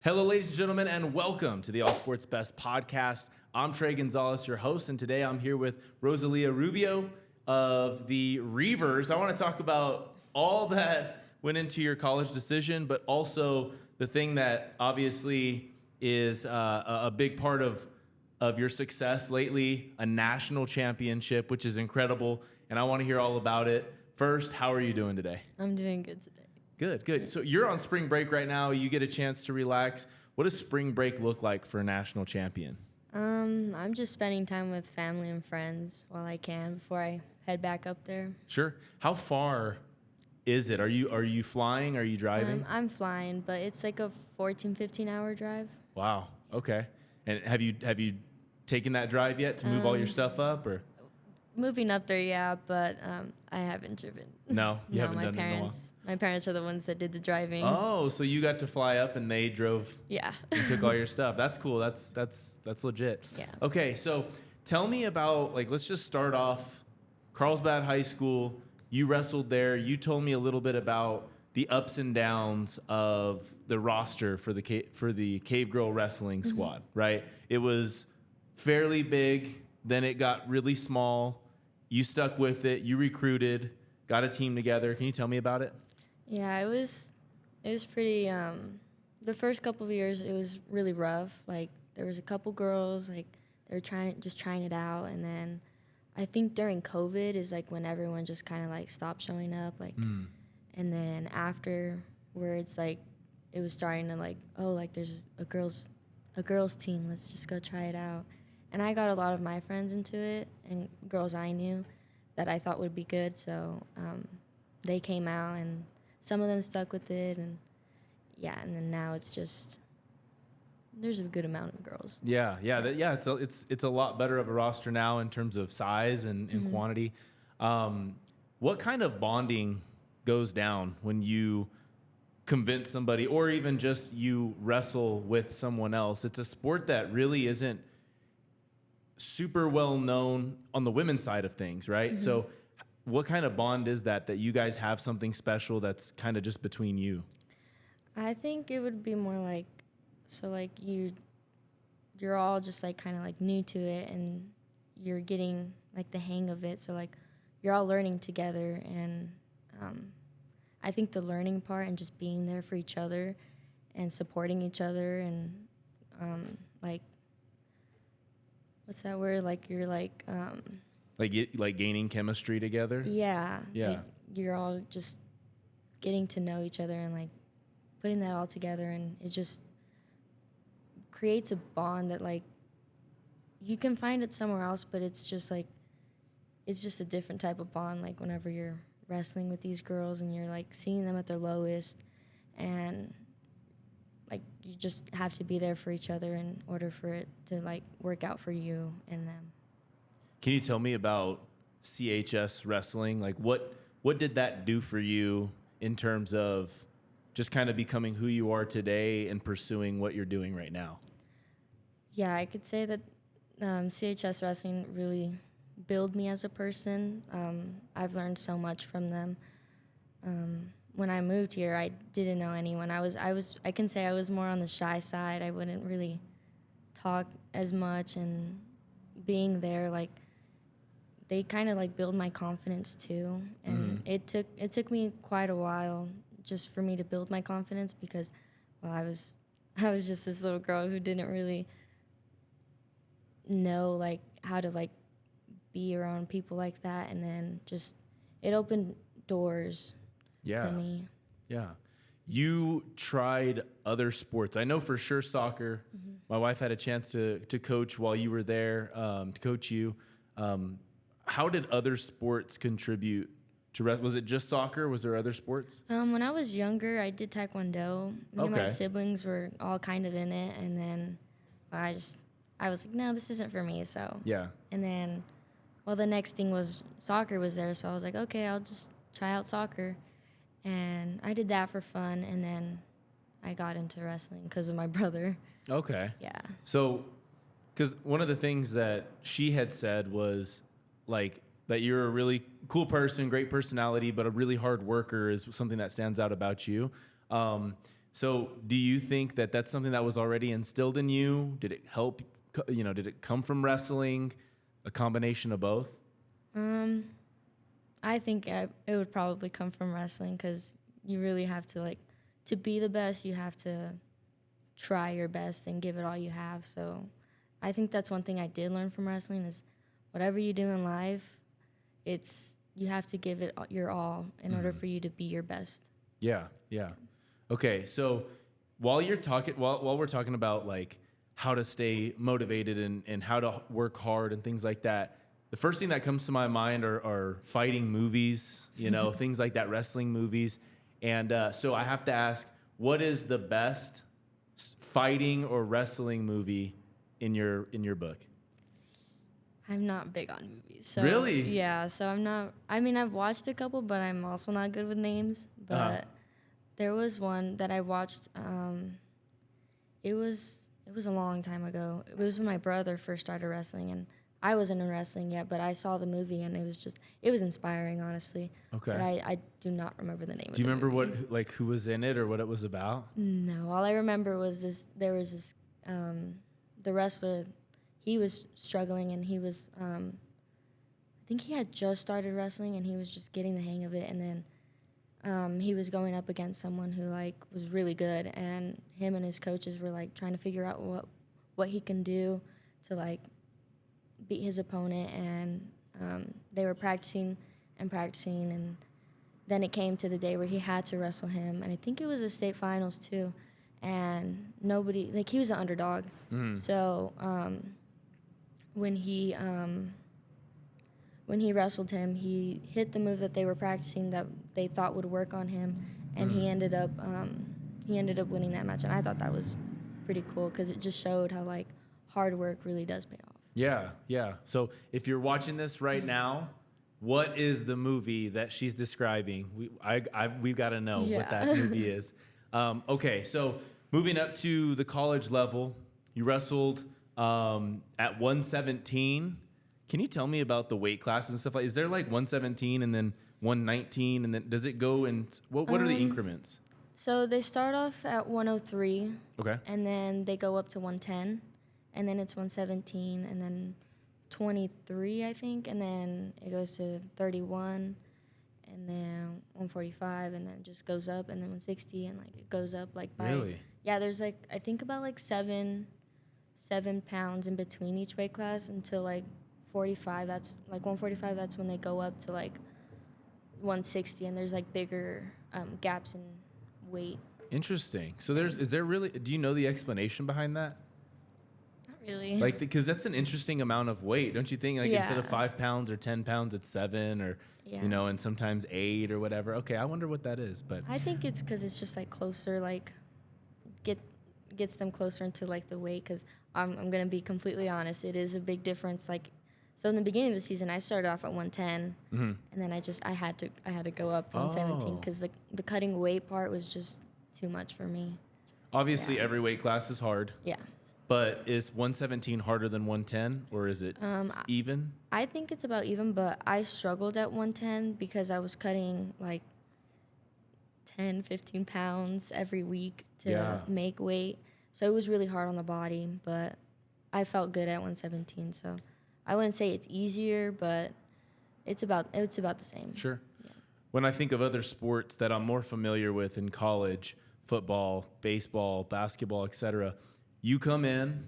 Hello, ladies and gentlemen, and welcome to the All Sports Best podcast. I'm Trey Gonzalez, your host, and today I'm here with Rosalia Rubio of the Reivers. I want to talk about all that went into your college decision, but also the thing that obviously is a big part of your success lately, a national championship, which is incredible, and I want to hear all about it. First, how are you doing today? I'm doing good today. Good. So you're on spring break right now. You get a chance to relax. What does spring break look like for a national champion? I'm just spending time with family and friends while I can before I head back up there. Sure. How far is it? Are you flying? Are you driving? I'm flying, but it's like a 14, 15-hour drive. Wow. Okay. And have you taken that drive yet to move all your stuff up, or? Moving up there, yeah, but I haven't driven. No, you haven't my done parents, it in a while? My parents are the ones that did the driving. Oh, so you got to fly up and they drove. Yeah. And took all your stuff. That's cool. That's legit. Yeah. Okay, so tell me about, let's just start off Carlsbad High School. You wrestled there. You told me a little bit about the ups and downs of the roster for the Cave Girl Wrestling squad, right? It was fairly big, then it got really small. You stuck with it. You recruited, got a team together. Can you tell me about it? Yeah, it was pretty, the first couple of years, it was really rough. Like, there was a couple girls, they were trying it out, and then I think during COVID is, when everyone just kind of, stopped showing up, and then afterwards, it was starting to, there's a girls team, let's just go try it out. And I got a lot of my friends into it, and girls I knew that I thought would be good, so they came out, and some of them stuck with it, and then now it's just there's a good amount of girls. Yeah. It's a lot better of a roster now in terms of size and quantity. What kind of bonding goes down when you convince somebody, or even just you wrestle with someone else? It's a sport that really isn't super well known on the women's side of things, right? Mm-hmm. So what kind of bond is that you guys have something special that's kind of just between you? I think it would be more you're all just kind of new to it, and you're getting the hang of it, so you're all learning together, and I think the learning part and just being there for each other and supporting each other, and what's that word? You're gaining chemistry together? Yeah. Yeah. You're all just getting to know each other and putting that all together, and it just creates a bond that you can find it somewhere else, but it's just it's just a different type of bond whenever you're wrestling with these girls and you're seeing them at their lowest, and you just have to be there for each other in order for it to work out for you and them. Can you tell me about CHS wrestling? What did that do for you in terms of just kind of becoming who you are today and pursuing what you're doing right now? Yeah, I could say that CHS wrestling really built me as a person. I've learned so much from them. When I moved here, I didn't know anyone. I can say I was more on the shy side. I wouldn't really talk as much, and being there, they kind of build my confidence too. And it took me quite a while just for me to build my confidence, because I was just this little girl who didn't really know how to be around people like that, and then just it opened doors. Yeah. For me. Yeah. You tried other sports. I know for sure soccer. Mm-hmm. My wife had a chance to coach while you were there, to coach you. How did other sports contribute to wrestling? Was it just soccer? Was there other sports? When I was younger, I did Taekwondo. Me and my siblings were all kind of in it, and then I was like, no, this isn't for me. So yeah. And then, the next thing was soccer was there, so I was like, okay, I'll just try out soccer. And I did that for fun, and then I got into wrestling because of my brother. Okay. Yeah. So, because one of the things that she had said was, that you're a really cool person, great personality, but a really hard worker is something that stands out about you. So do you think that that's something that was already instilled in you? Did it help, did it come from wrestling? A combination of both? I think it would probably come from wrestling because you really have to, like, to be the best, you have to try your best and give it all you have. So I think that's one thing I did learn from wrestling is whatever you do in life, you have to give it your all in order for you to be your best. Yeah, yeah. Okay, so while we're talking about like how to stay motivated and how to work hard and things like that, the first thing that comes to my mind are fighting movies, things like that, wrestling movies. And so I have to ask, what is the best fighting or wrestling movie in your book? I'm not big on movies. So, really? Yeah, so I'm not. I mean, I've watched a couple, but I'm also not good with names. But there was one that I watched. It was a long time ago. It was when my brother first started wrestling, and I wasn't in wrestling yet. But I saw the movie, and it was inspiring, honestly. Okay. But I do not remember the name. Do you remember who was in it or what it was about? No, all I remember was this. There was this. The wrestler. He was struggling, and he was, I think he had just started wrestling, and he was just getting the hang of it. And then he was going up against someone who, like, was really good, and him and his coaches were, like, trying to figure out what he can do to, like, beat his opponent. And they were practicing, and then it came to the day where he had to wrestle him. And I think it was the state finals, too. And nobody, like, he was an underdog. So when he wrestled him, he hit the move that they were practicing that they thought would work on him, and he ended up winning that match. And I thought that was pretty cool because it just showed how, like, hard work really does pay off. Yeah, yeah. So if you're watching this right now, what is the movie that she's describing? We've got to know what that movie is. Okay, so moving up to the college level, you wrestled at 117. Can you tell me about the weight classes and stuff? Is there like 117 and then 119, and then does it go in? What are the increments? So they start off at 103. Okay. And then they go up to 110, and then it's 117, and then 23, I think, and then it goes to 31. And then 145, and then it just goes up, and then 160, and, like, it goes up, like, by... Really? Yeah, there's, like, I think about, like, 7 pounds in between each weight class until, like, 45. That's, like, 145, that's when they go up to, like, 160, and there's, like, bigger gaps in weight. Interesting. So do you know the explanation behind that? Not really. Like, because that's an interesting amount of weight, don't you think? Like, instead of 5 pounds or 10 pounds, it's 7 or... Yeah. And sometimes 8 or whatever. Okay, I wonder what that is. But I think it's because it's just, like, closer, like, gets them closer into, like, the weight. Because I'm going to be completely honest, it is a big difference. Like, so in the beginning of the season, I started off at 110, and then I had to go up 117 because the cutting weight part was just too much for me. Obviously, every weight class is hard. Yeah. But is 117 harder than 110, or is it even? I think it's about even, but I struggled at 110 because I was cutting, like, 10, 15 pounds every week to make weight. So it was really hard on the body, but I felt good at 117. So I wouldn't say it's easier, but it's about the same. Sure. Yeah. When I think of other sports that I'm more familiar with in college, football, baseball, basketball, etc., you come in,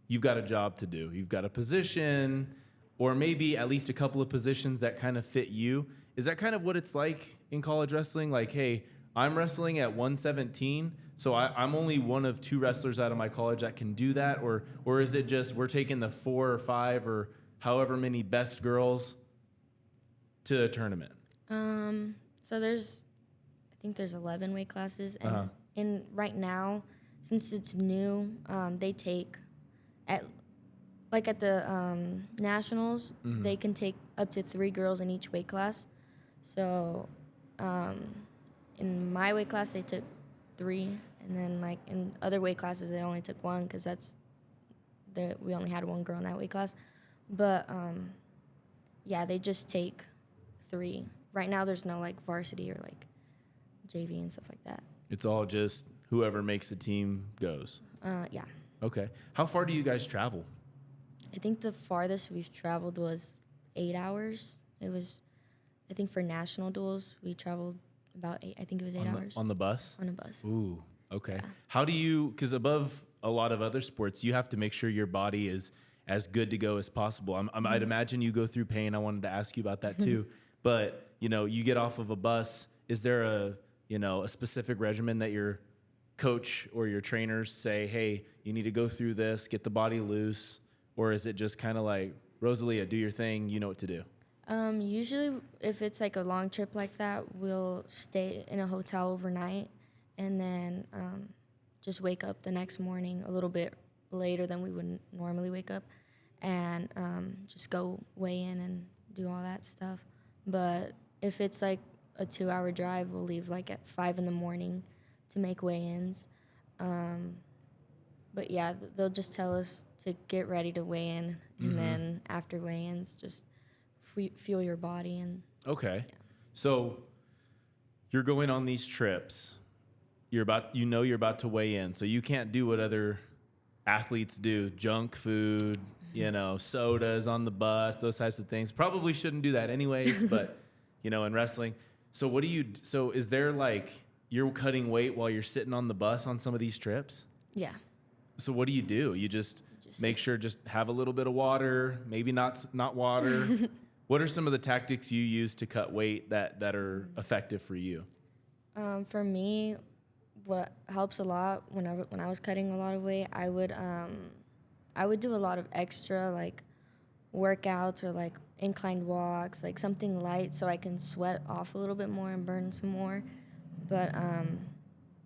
you've got a job to do. You've got a position, or maybe at least a couple of positions that kind of fit you. Is that kind of what it's like in college wrestling? Like, hey, I'm wrestling at 117, so I'm only one of 2 wrestlers out of my college that can do that? Or is it just we're taking the 4 or 5 or however many best girls to a tournament? So I think there's 11 weight classes, and right now, since it's new, they take at the nationals, they can take up to 3 girls in each weight class. So in my weight class, they took 3, and then, like, in other weight classes, they only took 1 because we only had 1 girl in that weight class. But they just take 3. Right now, there's no, like, varsity or, like, JV and stuff like that. It's all just whoever makes the team goes. Yeah. Okay. How far do you guys travel? I think the farthest we've traveled was 8 hours. It was, I think for national duels, we traveled about 8, I think it was 8 hours. On the bus? On a bus. Ooh, okay. Yeah. How do you, because above a lot of other sports, you have to make sure your body is as good to go as possible. I'd imagine you go through pain. I wanted to ask you about that too. But, you get off of a bus. Is there a specific regimen that your coach or your trainers say, hey, you need to go through this, get the body loose? Or is it just kind of like, Rosalia, do your thing, you know what to do? Usually, if it's like a long trip like that, we'll stay in a hotel overnight and then just wake up the next morning a little bit later than we would normally wake up and just go weigh in and do all that stuff. But if it's like a 2-hour drive, we'll leave like at 5 in the morning to make weigh-ins. But yeah, they'll just tell us to get ready to weigh in, and then after weigh-ins, just fuel your body. And Okay. Yeah. So you're going on these trips. You're about to weigh in. So you can't do what other athletes do, junk food, sodas on the bus, those types of things. Probably shouldn't do that anyways, but in wrestling. So what do you, so is there like, you're cutting weight while you're sitting on the bus on some of these trips? yeah. So what do you do? You just make sure just have a little bit of water, maybe not water. What are some of the tactics you use to cut weight that are effective for you? For me, what helps a lot when I was cutting a lot of weight, I would do a lot of extra like workouts or like inclined walks, like something light so I can sweat off a little bit more and burn some more. But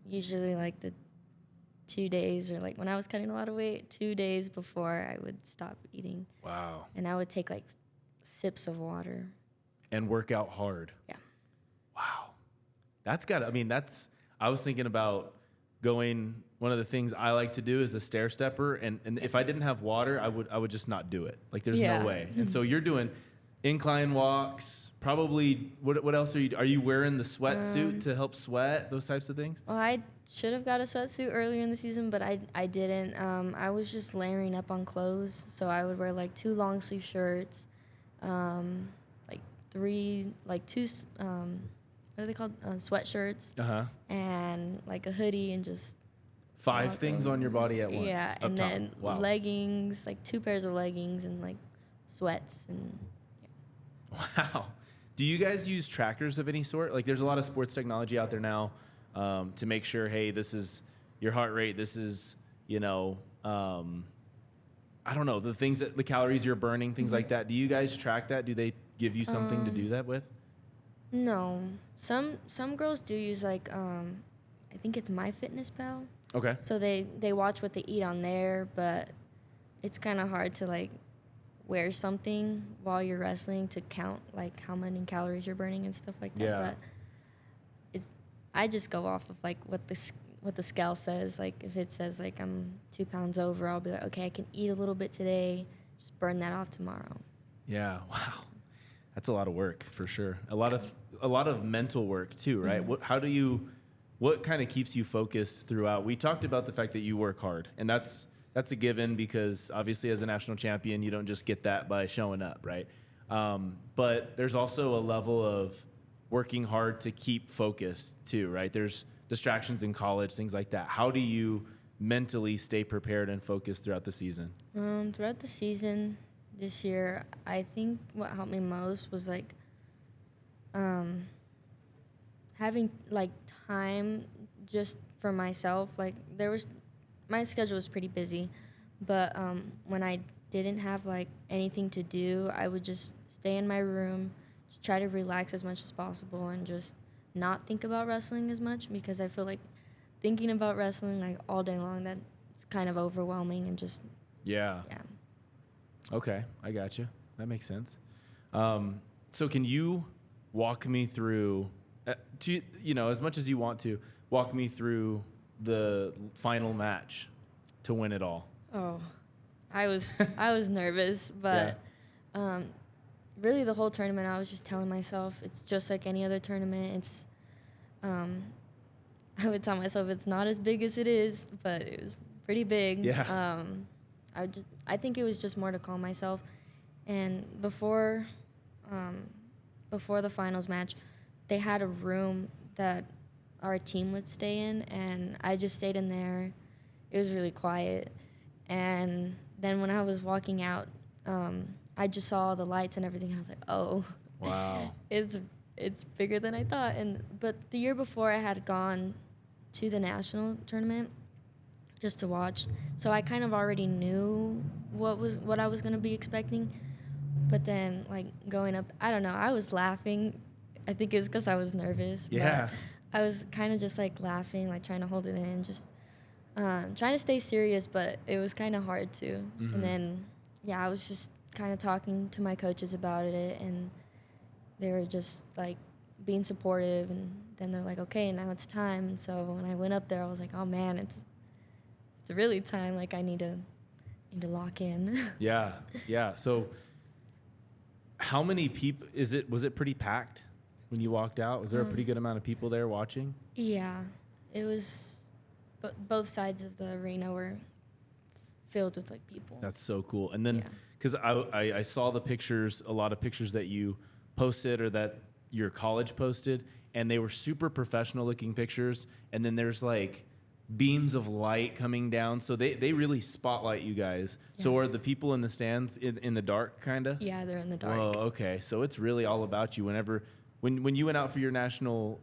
usually like the 2 days, or like when I was cutting a lot of weight, 2 days before I would stop eating. Wow. And I would take like sips of water. And work out hard. Yeah. Wow. I was thinking about going, one of the things I like to do is a stair stepper. And if I didn't have water, I would just not do it. Like there's no way. And so you're doing incline walks, probably, what else are you wearing the sweatsuit to help sweat, those types of things? Well, I should have got a sweatsuit earlier in the season, but I didn't. I was just layering up on clothes, so I would wear like 2 long sleeve shirts, like 2 what are they called? Sweatshirts, and like a hoodie, and just 5 things on your body at once. Yeah, and top. then Wow. leggings, like 2 pairs of leggings, and like sweats and. Wow. Do you guys use trackers of any sort? Like there's a lot of sports technology out there now to make sure, hey, this is your heart rate. This is, I don't know, the calories you're burning, things like that. Do you guys track that? Do they give you something to do that with? No. Some girls do use like I think it's MyFitnessPal. Okay. So they watch what they eat on there, but it's kind of hard to like wear something while you're wrestling to count like how many calories you're burning and stuff like that. Yeah. But I just go off of like what the scale says. Like if it says like I'm 2 pounds over, I'll be like, okay, I can eat a little bit today, just burn that off tomorrow. Yeah. Wow. That's a lot of work for sure. A lot of mental work too, right? What kind of keeps you focused throughout? We talked about the fact that you work hard, and that's a given because obviously as a national champion, you don't just get that by showing up, right? But there's also a level of working hard to keep focused too, right? There's distractions in college, things like that. How do you mentally stay prepared and focused throughout the season? Throughout the season this year, I think what helped me most was like having like time just for myself. Like my schedule was pretty busy, but when I didn't have like anything to do, I would just stay in my room, just try to relax as much as possible and just not think about wrestling as much, because I feel like thinking about wrestling like all day long, that's kind of overwhelming and just Yeah. Okay, I got you. That makes sense. So can you walk me through, as much as you want to, walk me through the final match to win it all? Oh, I was nervous, but really the whole tournament I was just telling myself it's just like any other tournament. It's I would tell myself it's not as big as it is, but it was pretty big. Yeah. I think it was just more to calm myself. And before the finals match, they had a room that our team would stay in, and I just stayed in there. It was really quiet. And then when I was walking out, I just saw the lights and everything, and I was like, oh. Wow. It's bigger than I thought. But the year before, I had gone to the national tournament just to watch, so I kind of already knew what I was going to be expecting. But then, like, going up, I don't know, I was laughing. I think it was because I was nervous. Yeah. But I was kind of just, like, laughing, like, trying to hold it in, just trying to stay serious, but it was kind of hard to. Mm-hmm. And then, yeah, I was just kind of talking to my coaches about it, and they were just, like, being supportive. And then they're like, okay, now it's time. And so when I went up there, I was like, oh, man, it's really time. Like, I need to lock in. Yeah. Yeah. So how many people was it pretty packed when you walked out? Was there a pretty good amount of people there watching? Yeah, it was. Both sides of the arena were filled with, like, people. That's so cool. And then, because I saw the pictures, a lot of pictures that you posted or that your college posted, and they were super professional looking pictures. And then there's, like, beams of light coming down. So they really spotlight you guys. Yeah. So are the people in the stands in the dark, kind of? Yeah, they're in the dark. Oh, okay. So it's really all about you. When you went out for your national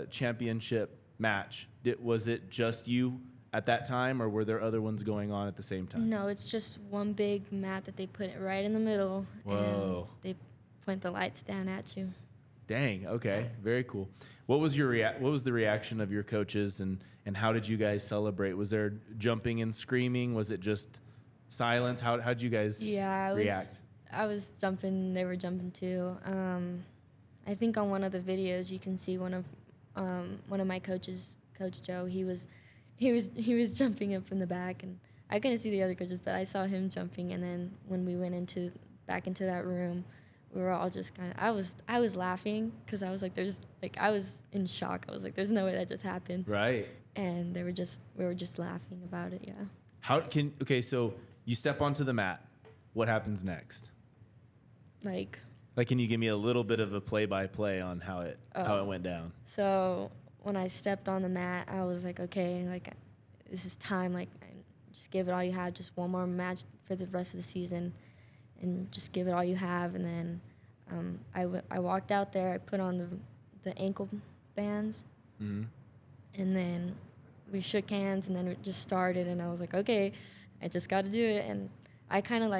championship match, was it just you at that time, or were there other ones going on at the same time? No, it's just one big mat that they put right in the middle. Whoa. And they point the lights down at you. Dang. Okay. Very cool. What was the reaction of your coaches, and how did you guys celebrate? Was there jumping and screaming? Was it just silence? How'd you guys react? I was jumping. They were jumping too. I think on one of the videos you can see one of my coaches, Coach Joe. He was jumping up from the back, and I couldn't see the other coaches, but I saw him jumping. And then when we went back into that room, we were all just kind of. I was laughing because I was like, I was in shock. I was like, there's no way that just happened. Right. And we were just laughing about it. Yeah. So you step onto the mat. What happens next? Like, can you give me a little bit of a play-by-play on how it went down? So when I stepped on the mat, I was like, okay, like, this is time. Like, just give it all you have. Just one more match for the rest of the season, and just give it all you have. And then I walked out there. I put on the ankle bands, mm-hmm. and then we shook hands, and then it just started. And I was like, okay, I just got to do it. And I kind of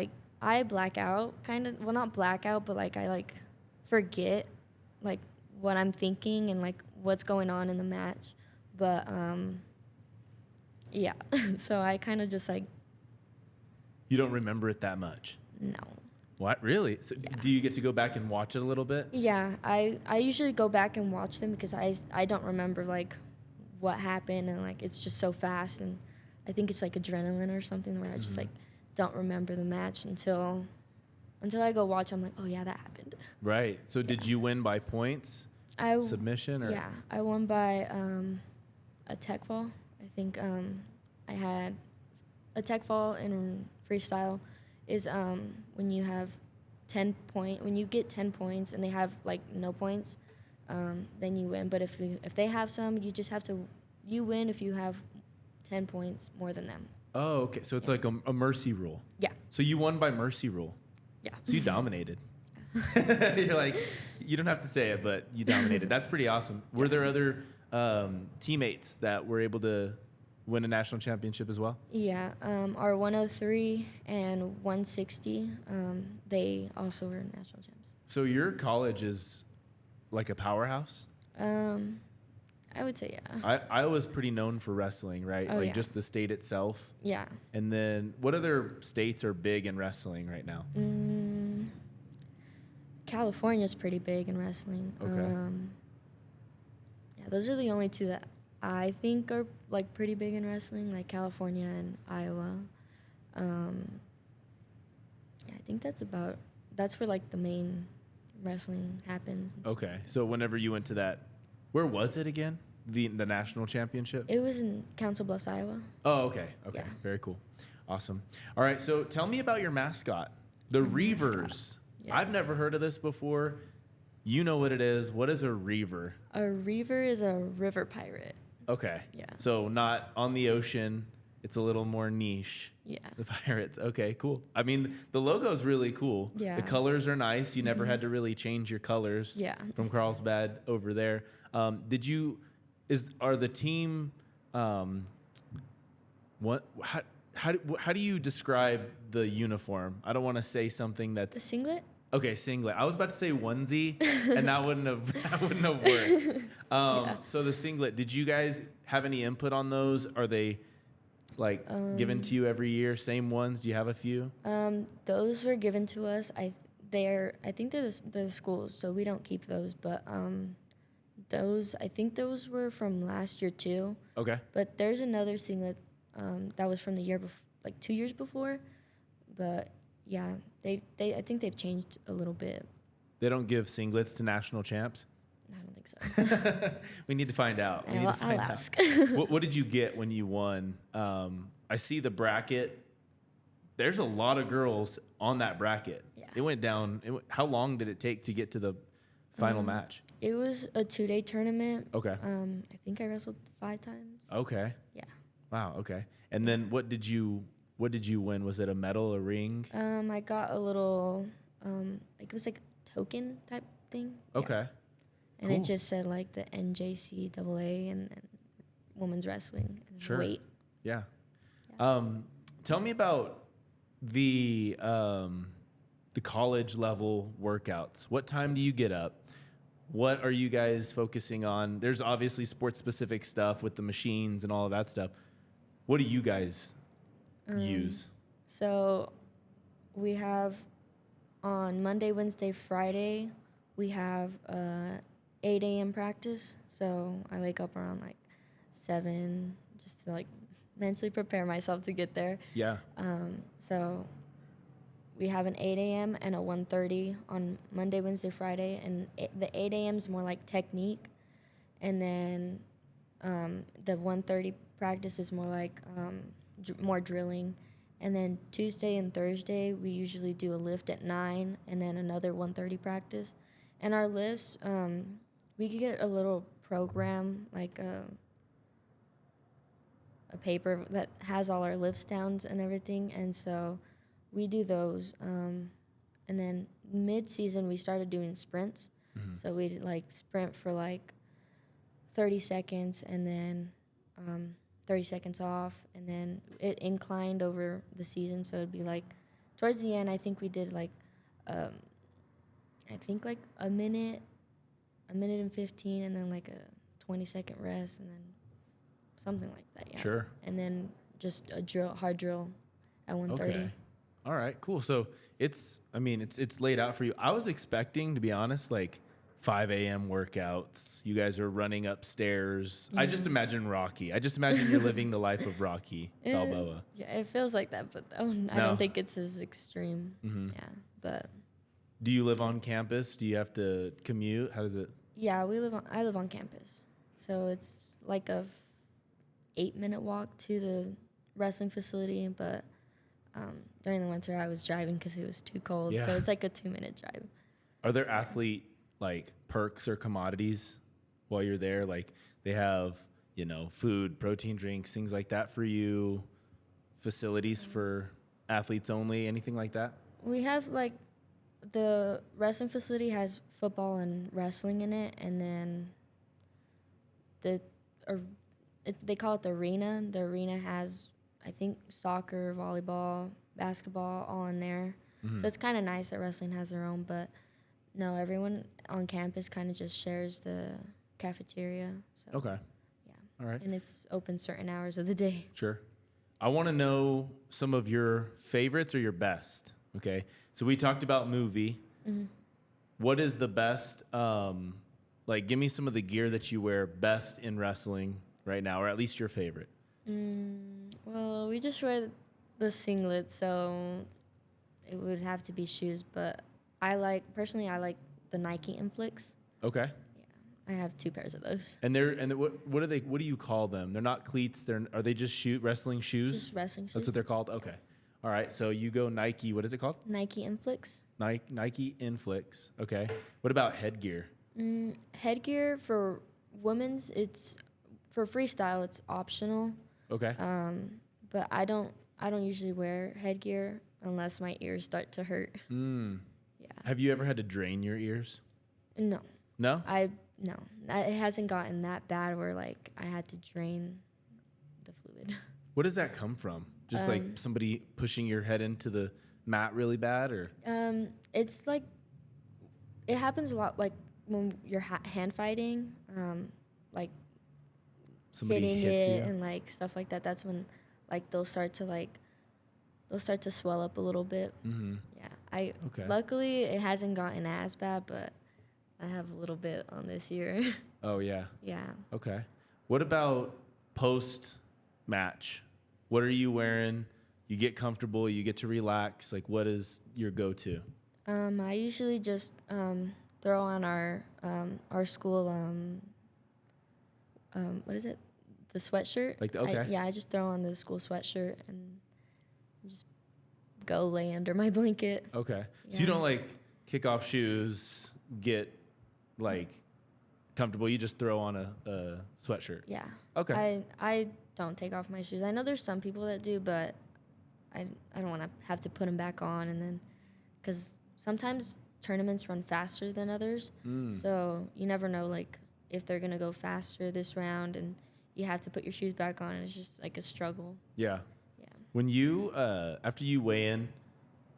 I black out, kind of. Well, not black out, but like I like forget like what I'm thinking and like what's going on in the match. But yeah. So I kind of just like. You don't remember it that much? No. What, really? So yeah. Do you get to go back and watch it a little bit? Yeah, I usually go back and watch them because I don't remember like what happened, and like it's just so fast, and I think it's like adrenaline or something where I just like don't remember the match until I go watch. I'm like, oh yeah, that happened. Right. So did you win by points? Submission? Or? Yeah, I won by a tech fall. I think I had a tech fall in freestyle is when you have when you get 10 points and they have like no points, then you win. But if they have some, you win if you have 10 points more than them. Oh, okay. So it's like a mercy rule. Yeah. So you won by mercy rule. Yeah. So you dominated. You're like, you don't have to say it, but you dominated. That's pretty awesome. Were there other teammates that were able to win a national championship as well? Yeah. Our 103 and 160, they also were national champs. So your college is like a powerhouse? I would say, yeah. Iowa's pretty known for wrestling, right? Oh, yeah. Just the state itself. Yeah. And then what other states are big in wrestling right now? California's pretty big in wrestling. Okay. Yeah, those are the only two that I think are like pretty big in wrestling, like California and Iowa. Yeah, I think that's where like the main wrestling happens. Okay. So whenever you went to that, where was it again? the national championship? It was in Council Bluffs, Iowa. Oh, okay. Okay. Yeah. Very cool. Awesome. All right. So tell me about your mascot, the Reivers. Yes. I've never heard of this before. You know what it is. What is a Reaver? A Reaver is a river pirate. Okay. Yeah. So not on the ocean. It's a little more niche. Yeah. The pirates. Okay, cool. I mean, the logo's really cool. Yeah. The colors are nice. You never had to really change your colors. Yeah. From Carlsbad over there. Are the team, how do you describe the uniform? I don't want to say something The that's singlet? okay. Singlet. I was about to say onesie, and that wouldn't have worked. Yeah. So the singlet. Did you guys have any input on those? Are they like given to you every year? Same ones? Do you have a few? Those were given to us. I think they're the schools, so we don't keep those. But I think those were from last year too. Okay. But there's another singlet that was from the year like 2 years before. But yeah, I think they've changed a little bit. They don't give singlets to national champs? I don't think so. We need to find out. I'll ask. What did you get when you won? I see the bracket. There's a lot of girls on that bracket. Yeah. It went down. How long did it take to get to the final match? It was a 2-day tournament. Okay. I think I wrestled 5 times. Okay. Yeah. Wow. Okay. And then what did you win? Was it a medal, a ring? I got a little, it was like a token type thing. Okay. Yeah. And Cool. it just said like the NJCAA and women's wrestling and Sure. weight. Yeah. Yeah. Tell me about the college level workouts. What time do you get up? What are you guys focusing on? There's obviously sports specific stuff with the machines and all of that stuff. What do you guys use? So we have on Monday, Wednesday, Friday, we have 8 a.m. practice. So I wake up around like 7 just to like mentally prepare myself to get there. Yeah. So we have an 8 a.m. and a 1:30 on Monday, Wednesday, Friday. And the 8 a.m. is more like technique. And then the 1:30 practice is more like more drilling. And then Tuesday and Thursday, we usually do a lift at 9 and then another 1:30 practice. And our lifts, we could get a little program, like a paper that has all our lifts downs and everything. And so we do those. And then mid-season, we started doing sprints. Mm-hmm. So we'd like sprint for like 30 seconds and then 30 seconds off. And then it inclined over the season. So it'd be like towards the end, I think we did like, a minute and 15 and then like a 20-second rest and then something like that. Yeah. Sure. And then just a hard drill at 1:30. Okay. All right, cool. So it's laid out for you. I was expecting, to be honest, like 5 a.m. workouts. You guys are running upstairs. I just imagine Rocky. I just imagine you're living the life of Rocky Balboa. Yeah, it feels like that, but I don't think it's as extreme. Mm-hmm. Yeah, but Do you live on campus? Do you have to commute? How does it? yeah, I live on campus, so it's like a 8-minute walk to the wrestling facility. But during the winter, I was driving because it was too cold, Yeah. so it's like a 2-minute drive. Are there athlete like perks or commodities while you're there? Like they have, food, protein drinks, things like that for you, facilities for athletes only, anything like that? We have like the wrestling facility has football and wrestling in it, and then they call it the arena. The arena has, I think, soccer, volleyball, basketball, all in there. Mm-hmm. So it's kind of nice that wrestling has their own, but no, everyone on campus kind of just shares the cafeteria. So, Okay. yeah. All right. And it's open certain hours of the day. Sure. I want to know some of your favorites or your best. Okay. So we talked about movie. Mm-hmm. What is the best? Give me some of the gear that you wear best in wrestling right now, or at least your favorite. Well, we just wear the singlet, so it would have to be shoes. But personally, I like the Nike Inflicts. Okay. Yeah, I have 2 pairs of those. And what are they? What do you call them? They're not cleats. Are they just wrestling shoes? Just wrestling shoes. That's what they're called. Okay. All right. So you go Nike. What is it called? Nike Inflix. Nike Inflix. Okay. What about headgear? Headgear for women's, it's for freestyle. It's optional. Okay. But I don't usually wear headgear unless my ears start to hurt. Yeah. Have you ever had to drain your ears? No. No? No. It hasn't gotten that bad where like I had to drain the fluid. What does that come from? Just like somebody pushing your head into the mat really bad, or? It's like it happens a lot like when you're hand fighting, like Somebody hitting hits it you. and like stuff like that. That's when like they'll start to swell up a little bit. Mm-hmm. Yeah. Okay. Luckily it hasn't gotten as bad, but I have a little bit on this year. Oh yeah. Yeah. Okay. What about post match? What are you wearing? You get comfortable. You get to relax. Like, what is your go-to? I usually just throw on our school what is it? The sweatshirt. Like okay. I just throw on the school sweatshirt and just go lay under my blanket. Okay. So Yeah. you don't like kick off shoes, get like comfortable. You just throw on a sweatshirt. Yeah. Okay. I don't take off my shoes. I know there's some people that do, but I don't want to have to put them back on, and then because sometimes tournaments run faster than others, so you never know like if they're gonna go faster this round, and you have to put your shoes back on. And it's just like a struggle. Yeah. Yeah. When you after you weigh in,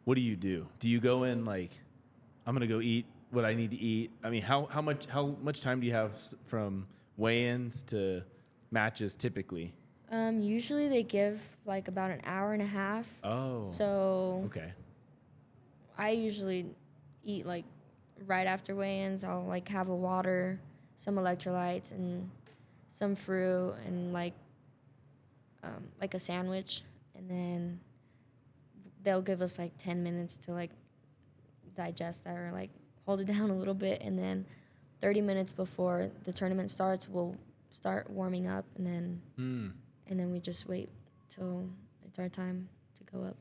what do you do? Do you go in like, I'm gonna go eat what I need to eat? I mean, how much time do you have from weigh-ins to matches typically? Usually they give like about an hour and a half. Oh. So Okay. I usually eat like right after weigh-ins. I'll like have a water, some electrolytes, and some fruit, and like a sandwich, and then they'll give us like 10 minutes to like digest that or like hold it down a little bit, and then 30 minutes before the tournament starts, we'll start warming up, and then we just wait till it's our time to go up.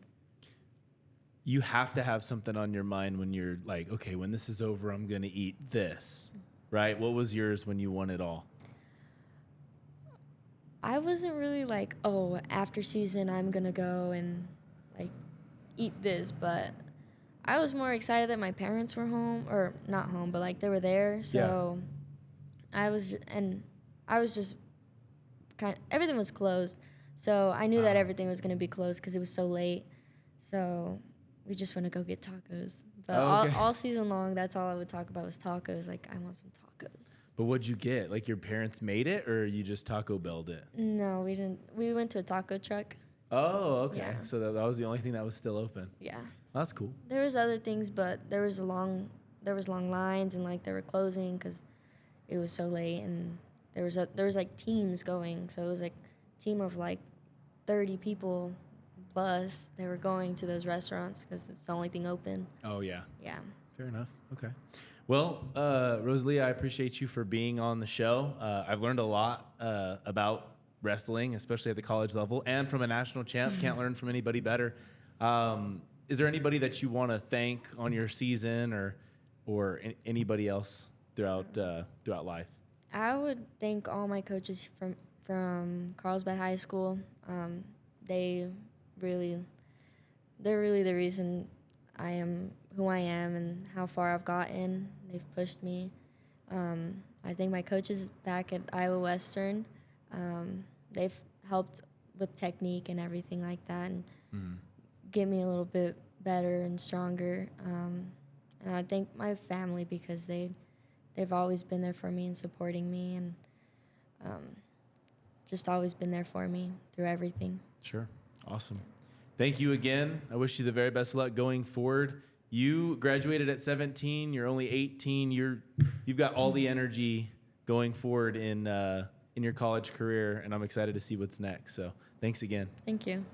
You have to have something on your mind when you're like, okay, when this is over, I'm going to eat this, right? What was yours when you won it all? I wasn't really like, oh, after season, I'm going to go and like eat this, but I was more excited that my parents were home, or not home, but like they were there. So I was just everything was closed. So I knew that everything was going to be closed because it was so late. So we just want to go get tacos. But all season long, that's all I would talk about was tacos. Like, I want some tacos. But what'd you get? Like your parents made it, or you just Taco Belled it? No, we didn't. We went to a taco truck. Oh, okay. Yeah. So that was the only thing that was still open. Yeah. That's cool. There was other things, but there was long lines, and like they were closing because it was so late, and there was like teams going, so it was like a team of like 30 people plus. They were going to those restaurants because it's the only thing open. Oh yeah. Yeah. Fair enough. Okay. Well, Rosalia, I appreciate you for being on the show. I've learned a lot about wrestling, especially at the college level, and from a national champ. Can't learn from anybody better. Is there anybody that you want to thank on your season, or anybody else throughout life? I would thank all my coaches from Carlsbad High School. They're really the reason I am who I am and how far I've gotten. They've pushed me. I think my coaches back at Iowa Western, they've helped with technique and everything like that, and get me a little bit better and stronger. And I thank my family because they've always been there for me and supporting me, and just always been there for me through everything. Sure. Awesome. Thank you again. I wish you the very best of luck going forward. You graduated at 17. You're only 18. You've got all the energy going forward in your college career, and I'm excited to see what's next. So thanks again. Thank you.